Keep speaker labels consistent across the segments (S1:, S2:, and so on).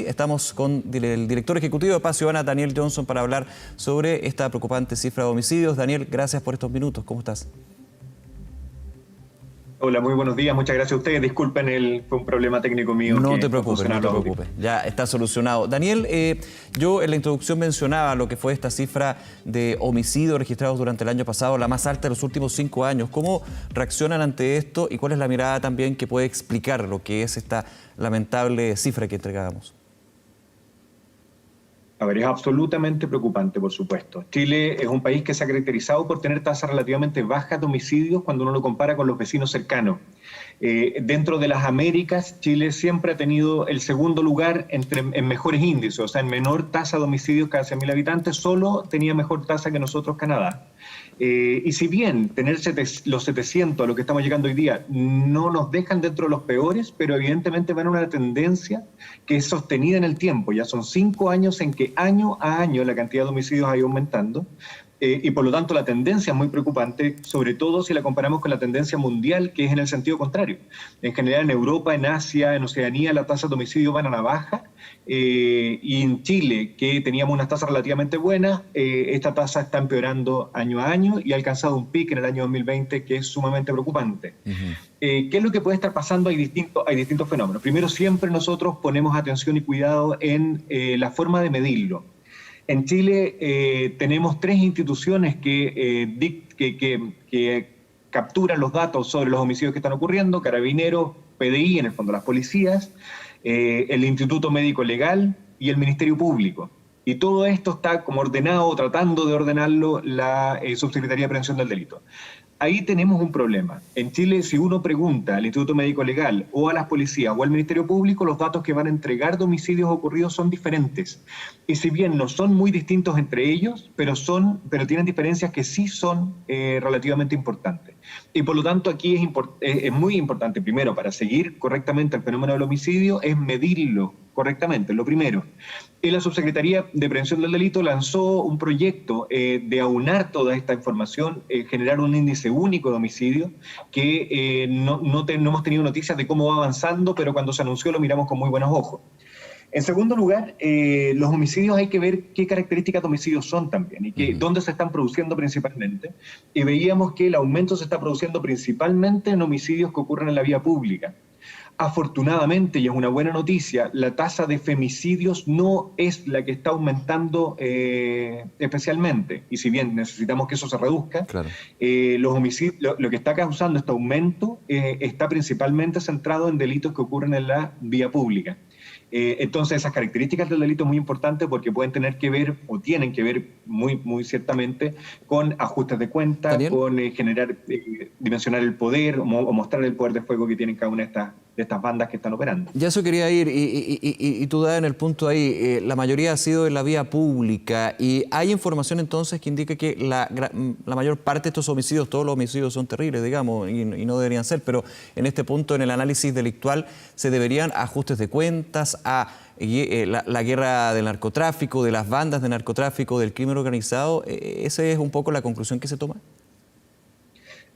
S1: estamos con el director ejecutivo de Paz Ciudadana, Daniel Johnson, para hablar sobre esta preocupante cifra de homicidios. Daniel, gracias por estos minutos. ¿Cómo estás?
S2: Hola, muy buenos días. Muchas gracias a ustedes. Disculpen, fue un problema técnico mío.
S1: No te preocupes, no te preocupes. Ya está solucionado. Daniel, yo en la introducción mencionaba lo que fue esta cifra de homicidios registrados durante el año pasado, la más alta de los últimos 5 años. ¿Cómo reaccionan ante esto y cuál es la mirada también que puede explicar lo que es esta lamentable cifra que entregábamos?
S2: A ver, es absolutamente preocupante, por supuesto. Chile es un país que se ha caracterizado por tener tasas relativamente bajas de homicidios cuando uno lo compara con los vecinos cercanos. Dentro de las Américas, Chile siempre ha tenido el segundo lugar en mejores índices, o sea, en menor tasa de homicidios cada 100.000 habitantes, solo tenía mejor tasa que nosotros Canadá. Y si bien tener los 700 a lo que estamos llegando hoy día no nos dejan dentro de los peores, pero evidentemente van a una tendencia que es sostenida en el tiempo. Ya son 5 años en que año a año la cantidad de homicidios ha ido aumentando. Y por lo tanto la tendencia es muy preocupante, sobre todo si la comparamos con la tendencia mundial, que es en el sentido contrario. En general en Europa, en Asia, en Oceanía, las tasas de homicidio van a la baja, y en Chile, que teníamos unas tasas relativamente buenas, esta tasa está empeorando año a año y ha alcanzado un pico en el año 2020 que es sumamente preocupante. ¿Qué es lo que puede estar pasando? Hay distintos fenómenos. Primero, siempre nosotros ponemos atención y cuidado en la forma de medirlo. En Chile tenemos 3 instituciones que capturan los datos sobre los homicidios que están ocurriendo: Carabineros, PDI, en el fondo las policías, el Instituto Médico Legal y el Ministerio Público. Y todo esto está como ordenado, tratando de ordenarlo la Subsecretaría de Prevención del Delito. Ahí tenemos un problema. En Chile, si uno pregunta al Instituto Médico Legal o a las policías o al Ministerio Público, los datos que van a entregar de homicidios ocurridos son diferentes. Y si bien no son muy distintos entre ellos, pero tienen diferencias que sí son relativamente importantes. Y por lo tanto aquí es muy importante, primero, para seguir correctamente el fenómeno del homicidio, es medirlo correctamente, lo primero. Y la Subsecretaría de Prevención del Delito lanzó un proyecto de aunar toda esta información, generar un índice único de homicidio, que no hemos tenido noticias de cómo va avanzando, pero cuando se anunció lo miramos con muy buenos ojos. En segundo lugar, los homicidios hay que ver qué características de homicidios son también y dónde se están produciendo principalmente. Y veíamos que el aumento se está produciendo principalmente en homicidios que ocurren en la vía pública. Afortunadamente, y es una buena noticia, la tasa de femicidios no es la que está aumentando especialmente. Y si bien necesitamos que eso se reduzca, claro, los homicidios, lo que está causando este aumento está principalmente centrado en delitos que ocurren en la vía pública. Entonces esas características del delito es muy importante porque pueden tener que ver, o tienen que ver muy ciertamente, con ajustes de cuentas, con dimensionar el poder o mostrar el poder de fuego que tienen cada una de estas bandas que están operando.
S1: Ya eso quería ir, y tú das en el punto ahí, la mayoría ha sido en la vía pública, y hay información entonces que indica que la mayor parte de estos homicidios, todos los homicidios son terribles, digamos, y no deberían ser, pero en este punto, en el análisis delictual, se deberían ajustes de cuentas a la guerra del narcotráfico, de las bandas de narcotráfico, del crimen organizado. ¿Esa es un poco la conclusión que se toma?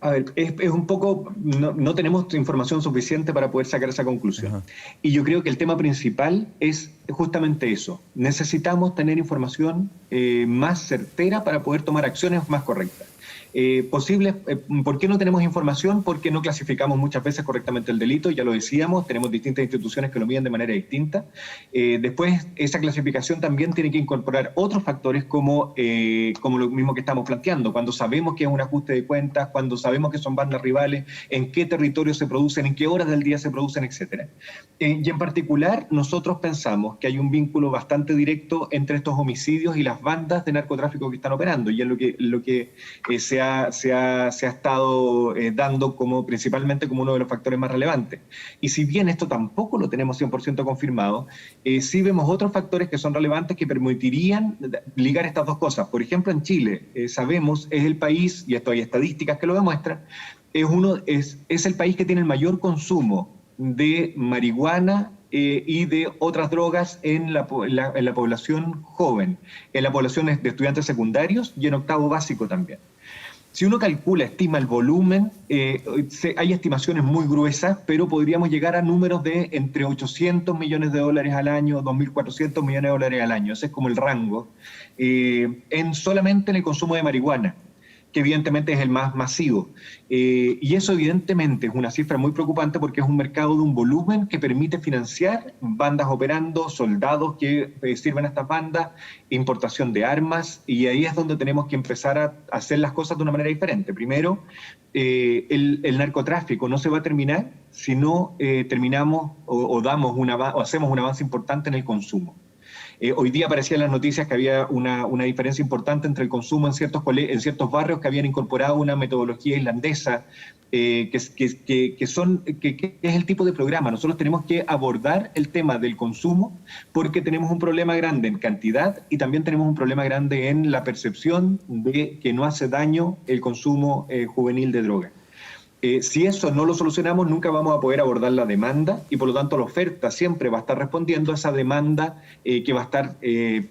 S2: A ver, es un poco, no tenemos información suficiente para poder sacar esa conclusión. Ajá. Y yo creo que el tema principal es justamente eso. Necesitamos tener información más certera para poder tomar acciones más correctas. ¿Por qué no tenemos información? Porque no clasificamos muchas veces correctamente el delito, ya lo decíamos, tenemos distintas instituciones que lo miden de manera distinta. Después, esa clasificación también tiene que incorporar otros factores como lo mismo que estamos planteando, cuando sabemos que es un ajuste de cuentas, cuando sabemos que son bandas rivales, en qué territorio se producen, en qué horas del día se producen, etc. Y en particular, nosotros pensamos que hay un vínculo bastante directo entre estos homicidios y las bandas de narcotráfico que están operando, y es lo que se ha estado dando principalmente como uno de los factores más relevantes. Y si bien esto tampoco lo tenemos 100% confirmado, sí vemos otros factores que son relevantes que permitirían ligar estas dos cosas. Por ejemplo, en Chile, sabemos, es el país, y esto hay estadísticas que lo demuestran, es el país que tiene el mayor consumo de marihuana y de otras drogas en la población joven, en la población de estudiantes secundarios y en octavo básico también. Si uno calcula, estima el volumen, hay estimaciones muy gruesas, pero podríamos llegar a números de entre 800 millones de dólares al año, 2.400 millones de dólares al año. Ese es como el rango, solamente en el consumo de marihuana, que evidentemente es el más masivo. Y eso evidentemente es una cifra muy preocupante porque es un mercado de un volumen que permite financiar bandas operando, soldados que sirven a estas bandas, importación de armas, y ahí es donde tenemos que empezar a hacer las cosas de una manera diferente. Primero, el narcotráfico no se va a terminar si no terminamos o hacemos un avance importante en el consumo. Hoy día aparecía en las noticias que había una diferencia importante entre el consumo en ciertos barrios que habían incorporado una metodología islandesa, que es el tipo de programa. Nosotros tenemos que abordar el tema del consumo porque tenemos un problema grande en cantidad y también tenemos un problema grande en la percepción de que no hace daño el consumo juvenil de droga. Si eso no lo solucionamos, nunca vamos a poder abordar la demanda y por lo tanto la oferta siempre va a estar respondiendo a esa demanda que va a estar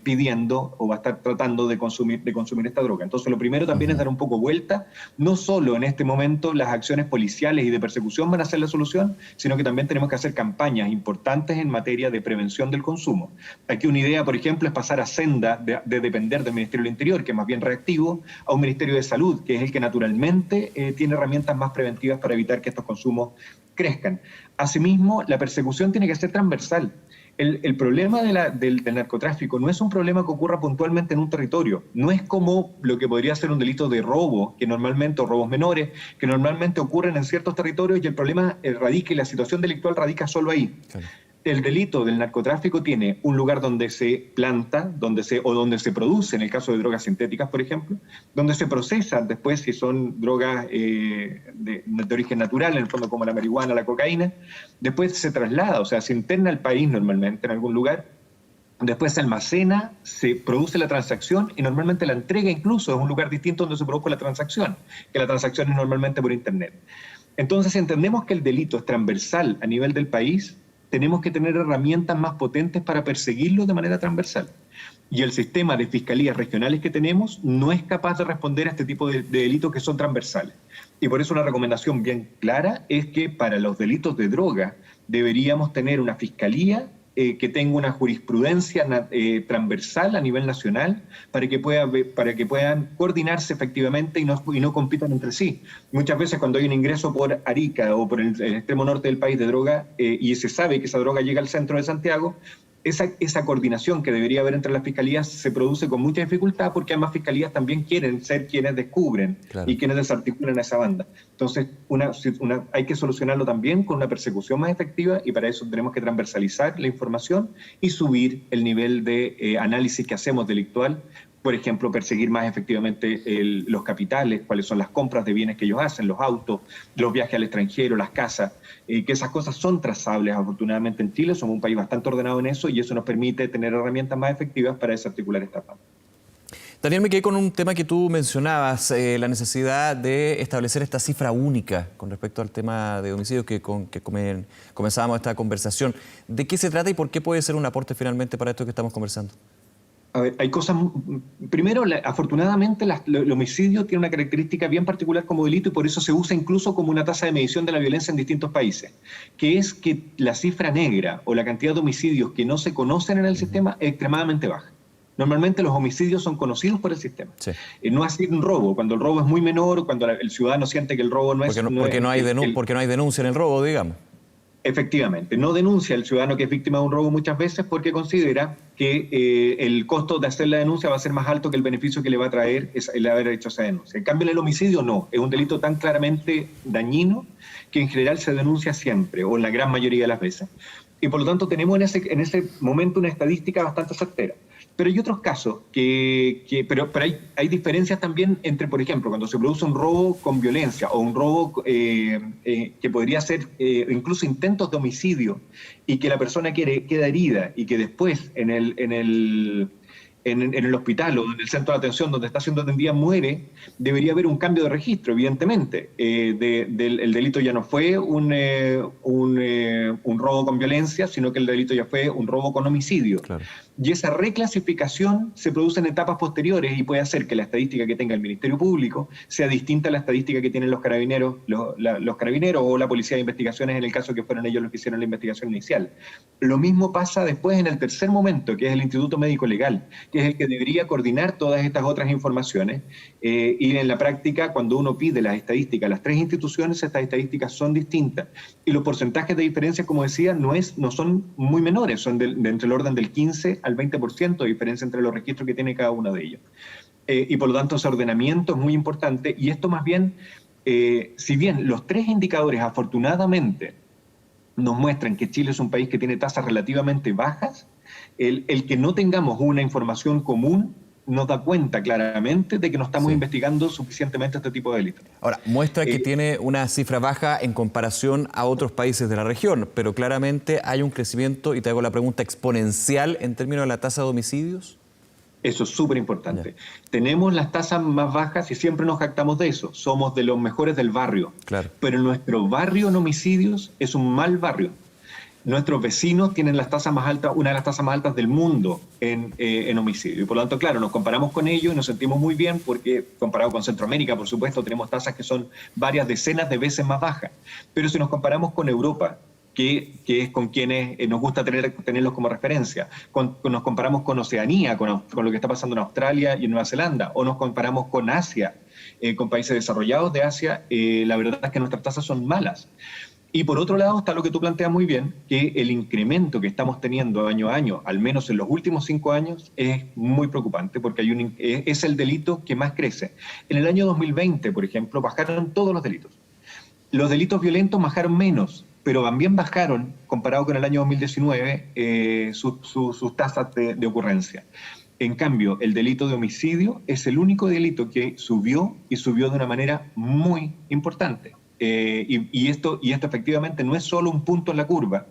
S2: pidiendo o va a estar tratando de consumir esta droga. Entonces lo primero también es dar un poco vuelta. No solo en este momento las acciones policiales y de persecución van a ser la solución, sino que también tenemos que hacer campañas importantes en materia de prevención del consumo. Aquí una idea, por ejemplo, es pasar a senda de depender del Ministerio del Interior, que es más bien reactivo, a un Ministerio de Salud, que es el que naturalmente tiene herramientas más preventivas para evitar que estos consumos crezcan. Asimismo, la persecución tiene que ser transversal. El problema del narcotráfico no es un problema que ocurra puntualmente en un territorio. No es como lo que podría ser un delito de robo, o robos menores, que normalmente ocurren en ciertos territorios y el problema radica y la situación delictual radica solo ahí. Claro. El delito del narcotráfico tiene un lugar donde se planta, donde se produce, en el caso de drogas sintéticas, por ejemplo, donde se procesan después si son drogas de origen natural, en el fondo como la marihuana, la cocaína, después se traslada, o sea, se interna al país normalmente en algún lugar, después se almacena, se produce la transacción y normalmente la entrega incluso es un lugar distinto donde se produjo la transacción, que la transacción es normalmente por internet. Entonces, si entendemos que el delito es transversal a nivel del país, tenemos que tener herramientas más potentes para perseguirlo de manera transversal. Y el sistema de fiscalías regionales que tenemos no es capaz de responder a este tipo de delitos que son transversales. Y por eso una recomendación bien clara es que para los delitos de droga deberíamos tener una fiscalía que tenga una jurisprudencia transversal a nivel nacional para que puedan coordinarse efectivamente y no compitan entre sí. Muchas veces cuando hay un ingreso por Arica o por el extremo norte del país de droga y se sabe que esa droga llega al centro de Santiago, esa coordinación que debería haber entre las fiscalías se produce con mucha dificultad porque ambas fiscalías también quieren ser quienes descubren y quienes desarticulan a esa banda. Entonces, hay que solucionarlo también con una persecución más efectiva y para eso tenemos que transversalizar la información y subir el nivel de análisis que hacemos delictual. Por ejemplo, perseguir más efectivamente los capitales, cuáles son las compras de bienes que ellos hacen, los autos, los viajes al extranjero, las casas, que esas cosas son trazables. Afortunadamente en Chile somos un país bastante ordenado en eso y eso nos permite tener herramientas más efectivas para desarticular esta parte.
S1: Daniel, me quedé con un tema que tú mencionabas, la necesidad de establecer esta cifra única con respecto al tema de homicidios que comenzábamos esta conversación. ¿De qué se trata y por qué puede ser un aporte finalmente para esto que estamos conversando?
S2: A ver, hay cosas... Primero, afortunadamente, el homicidio tiene una característica bien particular como delito y por eso se usa incluso como una tasa de medición de la violencia en distintos países, que es que la cifra negra o la cantidad de homicidios que no se conocen en el sistema es extremadamente baja. Normalmente los homicidios son conocidos por el sistema. Sí. No así un robo, cuando el robo es muy menor, cuando el ciudadano siente que el robo no es...
S1: Porque no hay denuncia en el robo, digamos.
S2: Efectivamente, no denuncia el ciudadano que es víctima de un robo muchas veces porque considera que el costo de hacer la denuncia va a ser más alto que el beneficio que le va a traer el haber hecho esa denuncia. En cambio, en el homicidio no, es un delito tan claramente dañino que en general se denuncia siempre o en la gran mayoría de las veces. Y por lo tanto tenemos en ese momento una estadística bastante certera. Pero hay otros casos pero hay diferencias también entre, por ejemplo, cuando se produce un robo con violencia o un robo que podría ser incluso intentos de homicidio y que la persona queda herida y que después en en el hospital o en el centro de atención donde está siendo atendida muere, debería haber un cambio de registro, evidentemente. El delito ya no fue un robo con violencia, sino que el delito ya fue un robo con homicidio.
S1: Claro.
S2: Y esa reclasificación se produce en etapas posteriores y puede hacer que la estadística que tenga el Ministerio Público sea distinta a la estadística que tienen los carabineros, los carabineros o la Policía de Investigaciones en el caso que fueron ellos los que hicieron la investigación inicial. Lo mismo pasa después en el tercer momento, que es el Instituto Médico Legal, que es el que debería coordinar todas estas otras informaciones. Y en la práctica, cuando uno pide las estadísticas a las tres instituciones, estas estadísticas son distintas. Y los porcentajes de diferencia, como decía, no son muy menores, son de entre el orden del 15 al 20% de diferencia entre los registros que tiene cada uno de ellos. Y por lo tanto, ese ordenamiento es muy importante. Y esto más bien, si bien los tres indicadores afortunadamente nos muestran que Chile es un país que tiene tasas relativamente bajas, el que no tengamos una información común nos da cuenta claramente de que no estamos investigando suficientemente este tipo de delitos.
S1: Ahora, muestra que tiene una cifra baja en comparación a otros países de la región, pero claramente hay un crecimiento, y te hago la pregunta, exponencial en términos de la tasa de homicidios.
S2: Eso es súper importante. Tenemos las tasas más bajas y siempre nos jactamos de eso. Somos de los mejores del barrio.
S1: Claro.
S2: Pero nuestro barrio en homicidios es un mal barrio. Nuestros vecinos tienen las tasas más altas, una de las tasas más altas del mundo en homicidio. Y por lo tanto, claro, nos comparamos con ellos y nos sentimos muy bien porque, comparado con Centroamérica, por supuesto, tenemos tasas que son varias decenas de veces más bajas. Pero si nos comparamos con Europa, que es con quienes nos gusta tenerlos como referencia, nos comparamos con Oceanía, con lo que está pasando en Australia y en Nueva Zelanda, o nos comparamos con Asia, con países desarrollados de Asia, la verdad es que nuestras tasas son malas. Y por otro lado está lo que tú planteas muy bien, que el incremento que estamos teniendo año a año, al menos en los últimos 5 años, es muy preocupante porque es el delito que más crece. En el año 2020, por ejemplo, bajaron todos los delitos. Los delitos violentos bajaron menos, pero también bajaron, comparado con el año 2019, sus tasas de ocurrencia. En cambio, el delito de homicidio es el único delito que subió y subió de una manera muy importante. Y esto efectivamente no es solo un punto en la curva,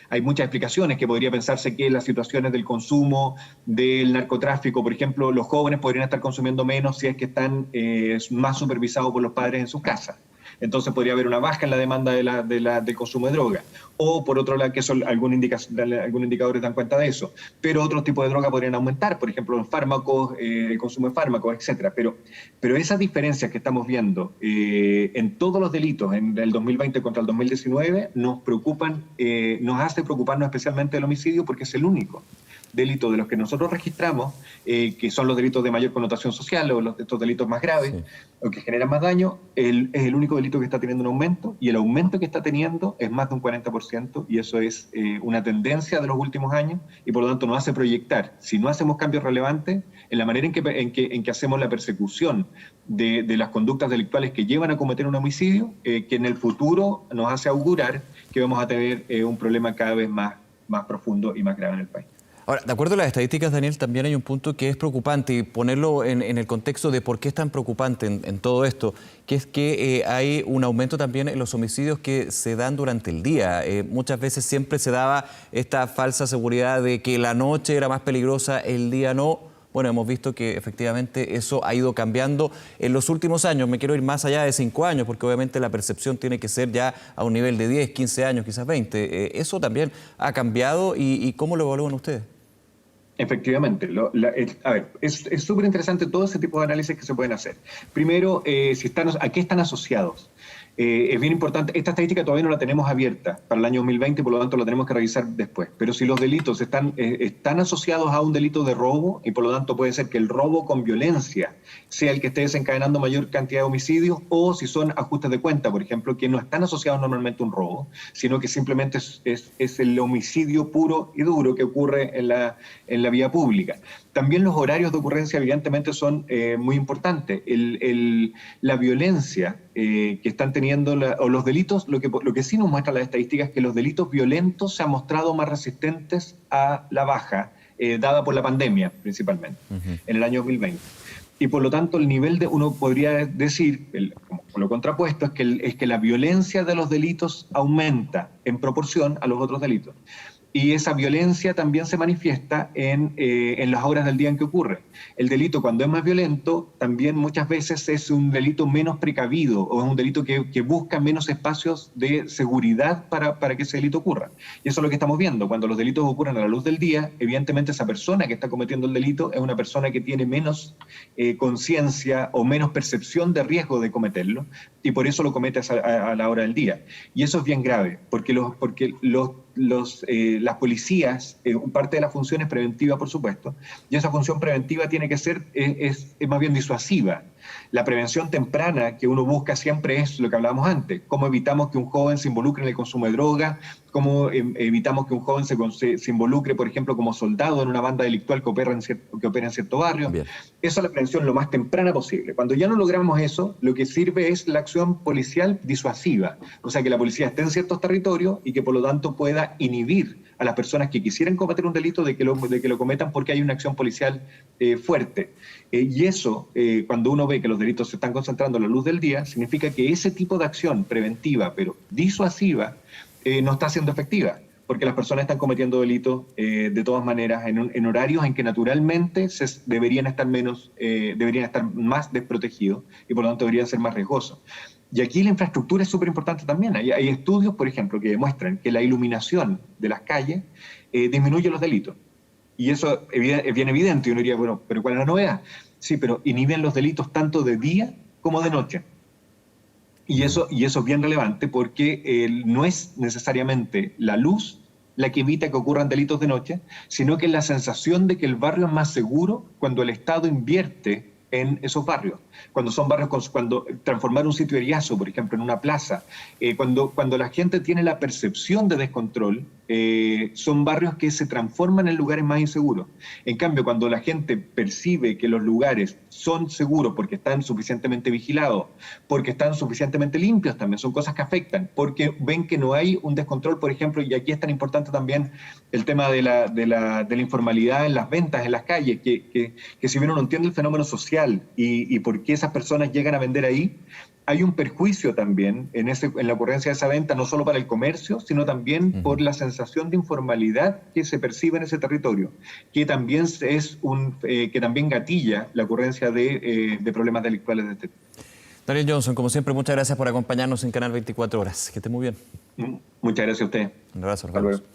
S2: hay muchas explicaciones, que podría pensarse que las situaciones del consumo, del narcotráfico, por ejemplo, los jóvenes podrían estar consumiendo menos si es que están más supervisados por los padres en sus casas. Entonces podría haber una baja en la demanda del consumo de droga. O por otro lado, que algunos indicadores dan cuenta de eso. Pero otros tipos de droga podrían aumentar, por ejemplo, los fármacos, el consumo de fármacos, etc. Pero esas diferencias que estamos viendo en todos los delitos en el 2020 contra el 2019 nos preocupan, nos hace preocuparnos especialmente el homicidio porque es el único delito de los que nosotros registramos, que son los delitos de mayor connotación social o estos delitos más graves, o que generan más daño, es el único delito que está teniendo un aumento, y el aumento que está teniendo es más de un 40%, y eso es una tendencia de los últimos años, y por lo tanto nos hace proyectar, si no hacemos cambios relevantes, en la manera en que hacemos la persecución de las conductas delictuales que llevan a cometer un homicidio, que en el futuro nos hace augurar que vamos a tener un problema cada vez más profundo y más grave en el país.
S1: Ahora, de acuerdo a las estadísticas, Daniel, también hay un punto que es preocupante, y ponerlo en el contexto de por qué es tan preocupante en todo esto, que es que hay un aumento también en los homicidios que se dan durante el día. Muchas veces siempre se daba esta falsa seguridad de que la noche era más peligrosa, el día no. Bueno, hemos visto que efectivamente eso ha ido cambiando en los últimos años. Me quiero ir más allá de 5 años, porque obviamente la percepción tiene que ser ya a un nivel de 10, 15 años, quizás 20. ¿Eso también ha cambiado y cómo lo evalúan ustedes?
S2: Efectivamente. Es súper interesante todo ese tipo de análisis que se pueden hacer. Primero, ¿a qué están asociados? Es bien importante, esta estadística todavía no la tenemos abierta para el año 2020, por lo tanto la tenemos que revisar después. Pero si los delitos están asociados a un delito de robo, y por lo tanto puede ser que el robo con violencia sea el que esté desencadenando mayor cantidad de homicidios, o si son ajustes de cuenta, por ejemplo, que no están asociados normalmente a un robo, sino que simplemente es el homicidio puro y duro que ocurre en la vía pública. También los horarios de ocurrencia evidentemente son muy importantes. La violencia que están teniendo, o los delitos, lo que sí nos muestra las estadísticas es que los delitos violentos se han mostrado más resistentes a la baja, dada por la pandemia principalmente, en el año 2020. Y por lo tanto el nivel uno podría decir, como lo contrapuesto, es que la violencia de los delitos aumenta en proporción a los otros delitos. y esa violencia también se manifiesta en las horas del día en que ocurre. El delito, cuando es más violento, también muchas veces es un delito menos precavido o es un delito que busca menos espacios de seguridad para que ese delito ocurra. Y eso es lo que estamos viendo. Cuando los delitos ocurren a la luz del día, evidentemente esa persona que está cometiendo el delito es una persona que tiene menos conciencia o menos percepción de riesgo de cometerlo, y por eso lo comete a la hora del día. Y eso es bien grave, porque las policías, parte de la función es preventiva, por supuesto, y esa función preventiva tiene que ser, es más bien disuasiva. La prevención temprana que uno busca siempre es lo que hablábamos antes: cómo evitamos que un joven se involucre en el consumo de droga, cómo evitamos que un joven se involucre, por ejemplo, como soldado en una banda delictual que opera en cierto barrio.
S1: Bien.
S2: Esa es la prevención lo más temprana posible. Cuando ya no logramos eso, lo que sirve es la acción policial disuasiva, o sea, que la policía esté en ciertos territorios y que por lo tanto pueda inhibir a las personas que quisieran cometer un delito de que lo cometan, porque hay una acción policial fuerte. Y eso, cuando uno ve que los delitos se están concentrando a la luz del día, significa que ese tipo de acción preventiva, pero disuasiva, no está siendo efectiva, porque las personas están cometiendo delitos de todas maneras en horarios en que naturalmente deberían estar más desprotegidos y por lo tanto deberían ser más riesgosos. Y aquí la infraestructura es súper importante también. Hay estudios, por ejemplo, que demuestran que la iluminación de las calles disminuye los delitos. Y eso es bien evidente. Y uno diría, bueno, ¿pero cuál es la novedad? Sí, pero inhiben los delitos tanto de día como de noche. Y eso es bien relevante, porque no es necesariamente la luz la que evita que ocurran delitos de noche, sino que es la sensación de que el barrio es más seguro cuando el Estado invierte en esos barrios. Cuando son barrios, cuando transformar un sitio eriazo, por ejemplo, en una plaza, cuando la gente tiene la percepción de descontrol, son barrios que se transforman en lugares más inseguros. En cambio, cuando la gente percibe que los lugares son seguros porque están suficientemente vigilados, porque están suficientemente limpios también, son cosas que afectan, porque ven que no hay un descontrol, por ejemplo, y aquí es tan importante también el tema de la informalidad en las ventas, en las calles, que si bien uno entiende el fenómeno social y por qué esas personas llegan a vender ahí, hay un perjuicio también en la ocurrencia de esa venta, no solo para el comercio, sino también por la sensación de informalidad que se percibe en ese territorio, que también que también gatilla la ocurrencia de problemas delictuales de este tipo.
S1: Daniel Johnson, como siempre, muchas gracias por acompañarnos en Canal 24 Horas. Que esté muy bien.
S2: Muchas gracias a usted.
S1: Un abrazo.
S2: Hasta luego.